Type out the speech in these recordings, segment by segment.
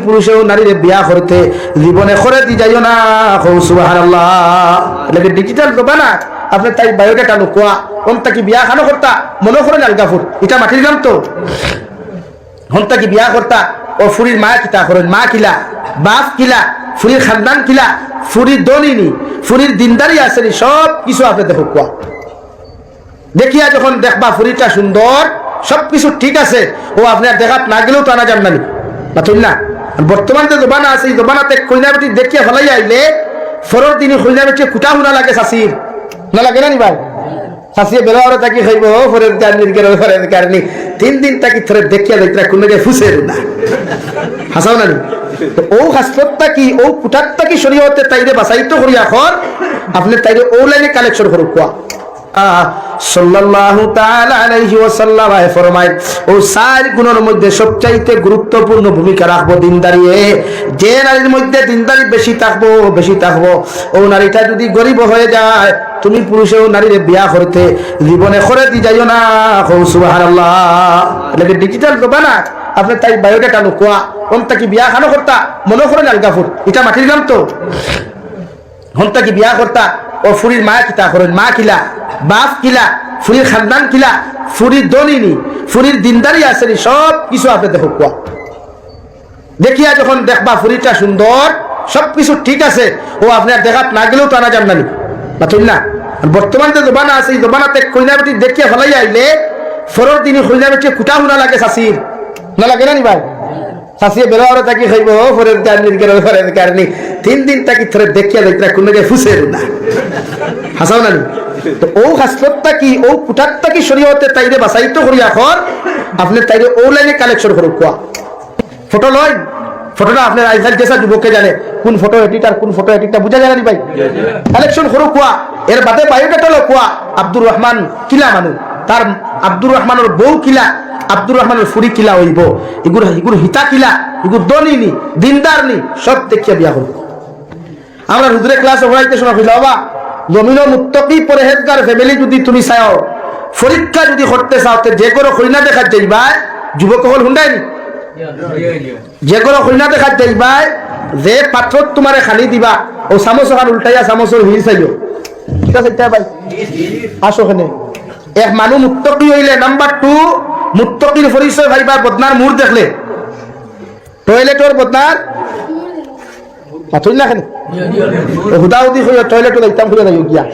পুরুষেও নারীরে বিয়া করতে জীবনে করে দি যাইও না। সুবহানাল্লাহ। লাগে ডিজিটাল জমানা আপনি তাই বায়োডাটা লুকোয়া কোনটা কি বিয়া খানো করতা মনে করেন আলগাফুর এটা মাটির নাম তো হন্তা কি বিয়া করতা ও ফুরির মা কিতা করেন মা কিলা বাপ কিলা ফুরির খানদান কিলা ফুরির দলিনি ফুরির দিনদারি আসেনি সব কিছু আপনি দেখো কোয়া দেখিয়া যখন দেখবা ফুরিটা সুন্দর সবকিছু ঠিক আছে ও আপনার দেখাত না গেলেও তো আনা যান না তুই না বর্তমান যে জমানা আছে এই জমানাতে কইনা বেটি দেখিয়া ফেলাই আইলে ফরর দিনে কইনা বেটি কুটা হুনা লাগে শাসির না লাগে না নি ভাই শাসিয়ে বেলাওয়ারে তাকি খাইব ফরের জানির গের ফরের কারণে 3 দিন তাকি থরে দেখিয়া যাইতরা কোন জায়গায় ফুসের না হাসাও না তো ও হাসপতটা কি ও কুটারটা কি শরীয়তে তাইরে বাছাইতো করিয়া খর আপনি তাইরে ও লাইনে কালেকশন করুক কোয়া সাল্লাল্লাহু তাআলা আলাইহি ওয়াসাল্লাম ফরমায় ও চার গুণের মধ্যে সবচাইতে গুরুত্বপূর্ণ ভূমিকা রাখবো দিনদারি যে নারীর মধ্যে দিনদারি বেশি থাকবো ও নারীটা যদি গরিব হয়ে যায় তুমি পুরুষেও নারীরে বিয়া করতে জীবনে করে দি যাইও না। সুবহানাল্লাহ। লাগে ডিজিটাল জমানা আপনি তাই বায়োডাটা লুকোয়া কোনটা কি বিয়া খানো করতা মনে করেন আলগাফুর এটা মাটির নাম তো হন্তা কি বিয়া করতা ও ফুরির মা কিতা করেন মা কিলা বাপ কিলা ফুরির খানদান কিলা ফুরির দলিনি ফুরির দিনদারি আসেনি সব কিছু আপনি দেখো কোয়া দেখিয়া যখন দেখবা ফুরিটা সুন্দর সবকিছু ঠিক আছে ও আপনার দেখাত না গেলেও তো আনা যান না তুই না বর্তমান যে জমানা আছে এই জমানাতে কইনা বেটি দেখিয়া ফেলাই আইলে ফরর দিনে কইনা বেটি কুটা হুনা লাগে শাসির না লাগে না নি ভাই শাসিয়ে বেলাওয়ারে তাকি খাইব ফরের জানির গের ফরের কারণে 3 দিন তাকি থরে দেখিয়া যাইতরা কোন জায়গায় ফুসের না হাসাও না তো ও হাসপতটা কি ও কুটারটা কি শরীয়তে তাইরে বাছাইতো করিয়া খর আপনি তাইরে ও লাইনে কালেকশন করুক কোয়া ফটো লয় ফটোটা আপনার আইসাল যেসা যুবককে জানে কোন ফটো এডিটার কোন ফটো এডিটটা বুঝা যায় না ভাই কালেকশন করুক কোয়া এর বাদে বায়োডাটা লো কোয়া আব্দুর রহমান কিলা মানু তার আব্দুর রহমানের বউ কিলা আব্দুর রহমানের ফুরি কিলা হইব এগুলো হিতা কিলা এগুলো দলিনি দিনদারনি সব দেখিয়া বিয়া করব। আমরা হুজুরে ক্লাসে পড়াইতে শোনা হইল বাবা জমিনো মুত্তাকি পরহেজগার ফ্যামিলি যদি তুমি চাও পরীক্ষা যদি করতে চাও তে যে কোনো কইনা দেখাত যাইবা যুবক হল হুন্ডাইনি যে কোনো কইনা দেখাত যাইবা যে পাত্র তোমারে খালি দিবা ও চামচ খান উল্টাইয়া চামচের হিল চাইও ঠিক আছে ভাই আসো এখানে এক মানুষ মুত্তাকি হইলে নাম্বার 2 মুত্তাকির পরিচয় ভাইবা বদনার মুড় দেখলে টয়লেটর বদনার পাথর না খানে হুদাউদি হইয়া টয়লেটে যাইতাম খুলে যাইও গিয়া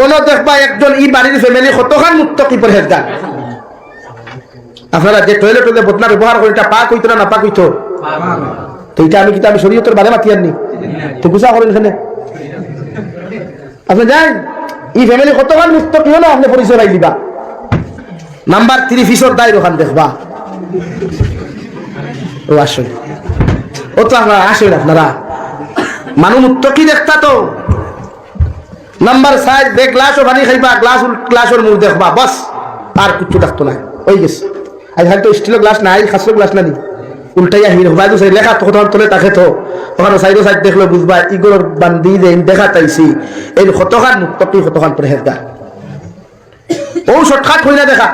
ওনো দেখবা একজন ই বাড়ির ফ্যামিলি কতখান মুত্তাকি পরহেজগার আপনারা যে টয়লেটে বদনার ব্যবহার করে এটা পাক হইতো না পাক হইতো তো এটা আমি শরীয়তের বারে মাতি আননি তো বুঝা করেন এখানে আপনি যান এই ফ্যামিলি কতখান মুত্তাকি হলো আপনি পরিচয় রাই দিবা নাম্বার 3 ফিসর দায় ওখান দেখবা ও আসুন ও তো আপনারা আসেন আপনারা মানুষ মুত্তাকি দেখতা তো নাম্বার 5 দেখ গ্লাসও পানি খাইবা গ্লাসের মুখ দেখবা বাস আর কিছু দেখতো না ওই গেছে আজ হয়তো স্টিলের গ্লাস নাই খাসের গ্লাস না নি উল্টাইয়া হির হবাই তো লেখা তো কোথাও তোলে তাকে তো ওখানে সাইড দেখলে বুঝবা ইগোর বান্দি যে দেখা তাইছি এই কতখান মুত্তাকি কতখান পরহেজগার ও শর্টকাট হই না দেখা